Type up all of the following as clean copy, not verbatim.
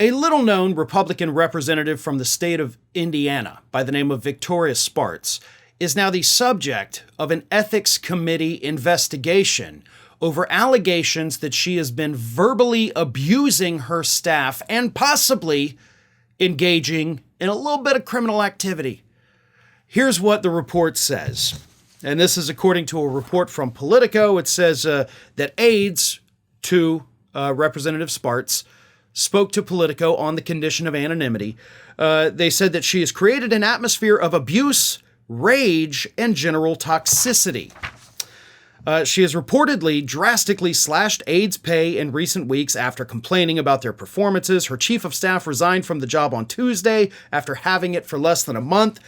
A little-known Republican representative from the state of Indiana by the name of Victoria Spartz is now the subject of an ethics committee investigation over allegations that she has been verbally abusing her staff and possibly engaging in a little bit of criminal activity. Here's what the report says. And this is according to a report from Politico. It says that aides to Representative Spartz spoke to Politico on the condition of anonymity. They said that she has created an atmosphere of abuse, rage, and general toxicity. She has reportedly drastically slashed aides' pay in recent weeks after complaining about their performances. Her chief of staff resigned from the job on Tuesday after having it for less than a month.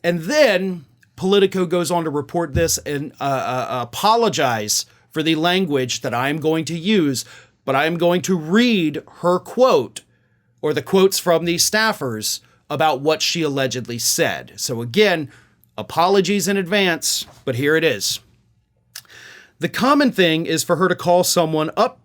And then Politico goes on to report this and apologize for the language that I'm going to use, but I'm going to read her quote, or the quotes from these staffers, about what she allegedly said. So again, apologies in advance, but here it is. The common thing is for her to call someone up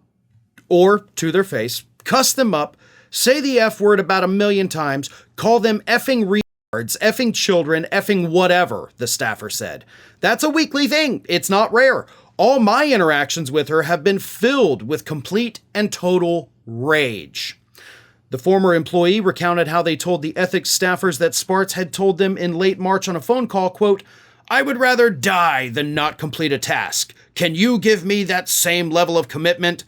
or to their face, cuss them up, say the F word about 1 million times, call them effing retards, effing children, effing whatever, the staffer said. That's a weekly thing. It's not rare. All my interactions with her have been filled with complete and total rage. The former employee recounted how they told the ethics staffers that Spartz had told them in late March on a phone call, quote, "I would rather die than not complete a task. Can you give me that same level of commitment?"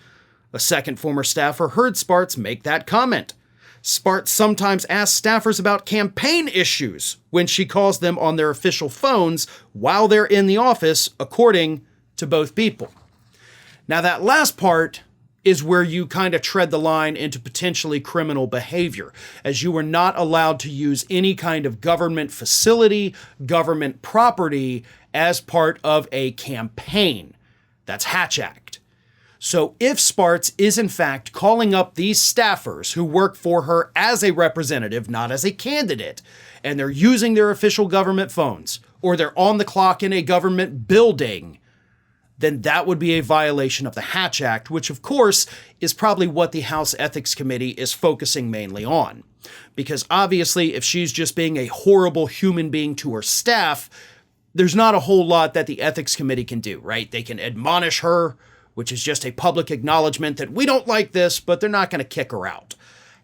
A second former staffer heard Spartz make that comment. Spartz sometimes asks staffers about campaign issues when she calls them on their official phones while they're in the office, according to both people. Now, that last part is where you kind of tread the line into potentially criminal behavior, as you are not allowed to use any kind of government facility, government property as part of a campaign. That's Hatch Act. So if Spartz is in fact calling up these staffers who work for her as a representative, not as a candidate, and they're using their official government phones, or they're on the clock in a government building, then that would be a violation of the Hatch Act, which of course is probably what the House Ethics Committee is focusing mainly on. Because obviously, if she's just being a horrible human being to her staff, there's not a whole lot that the Ethics Committee can do, right? They can admonish her, which is just a public acknowledgement that we don't like this, but they're not going to kick her out.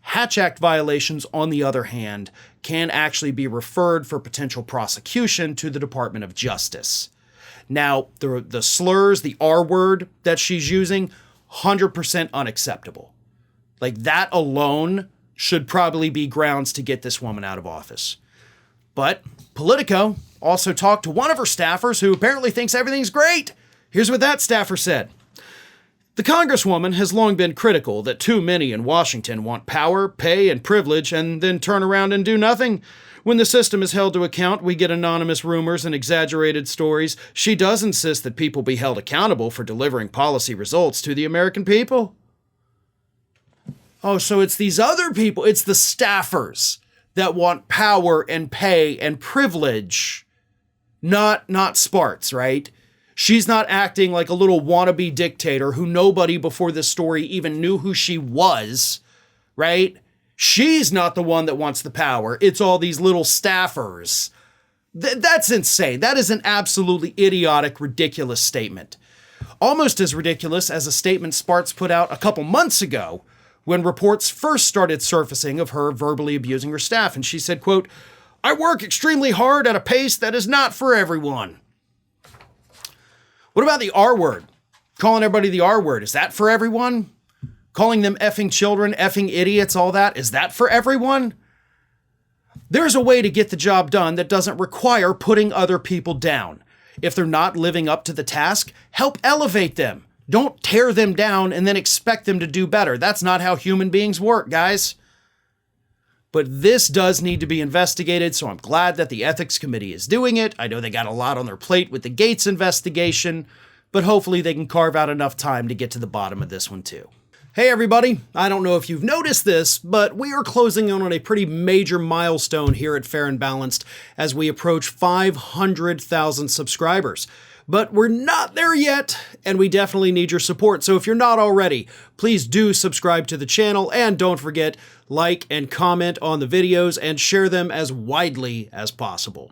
Hatch Act violations, on the other hand, can actually be referred for potential prosecution to the Department of Justice. Now, the slurs, the R word that she's using, 100% unacceptable. Like, that alone should probably be grounds to get this woman out of office. But Politico also talked to one of her staffers who apparently thinks everything's great. Here's what that staffer said. The Congresswoman has long been critical that too many in Washington want power, pay, and privilege and then turn around and do nothing. When the system is held to account, we get anonymous rumors and exaggerated stories. She does insist that people be held accountable for delivering policy results to the American people. Oh, so it's these other people, it's the staffers that want power and pay and privilege, not Spartz, right? She's not acting like a little wannabe dictator who nobody before this story even knew who she was, right? She's not the one that wants the power. It's all these little staffers. That's insane. That is an absolutely idiotic, ridiculous statement. Almost as ridiculous as a statement Spartz put out a couple months ago when reports first started surfacing of her verbally abusing her staff. And she said, quote, "I work extremely hard at a pace that is not for everyone." What about the R word? Calling everybody the R word. Is that for everyone? Calling them effing children, effing idiots, all that. Is that for everyone? There's a way to get the job done that doesn't require putting other people down. If they're not living up to the task, help elevate them. Don't tear them down and then expect them to do better. That's not how human beings work, guys. But this does need to be investigated, so I'm glad that the Ethics Committee is doing it. I know they got a lot on their plate with the Gates investigation, but hopefully they can carve out enough time to get to the bottom of this one too. Hey everybody, I don't know if you've noticed this, but we are closing in on a pretty major milestone here at Fair and Balanced as we approach 500,000 subscribers. But we're not there yet, and we definitely need your support. So if you're not already, please do subscribe to the channel, and don't forget, like and comment on the videos and share them as widely as possible.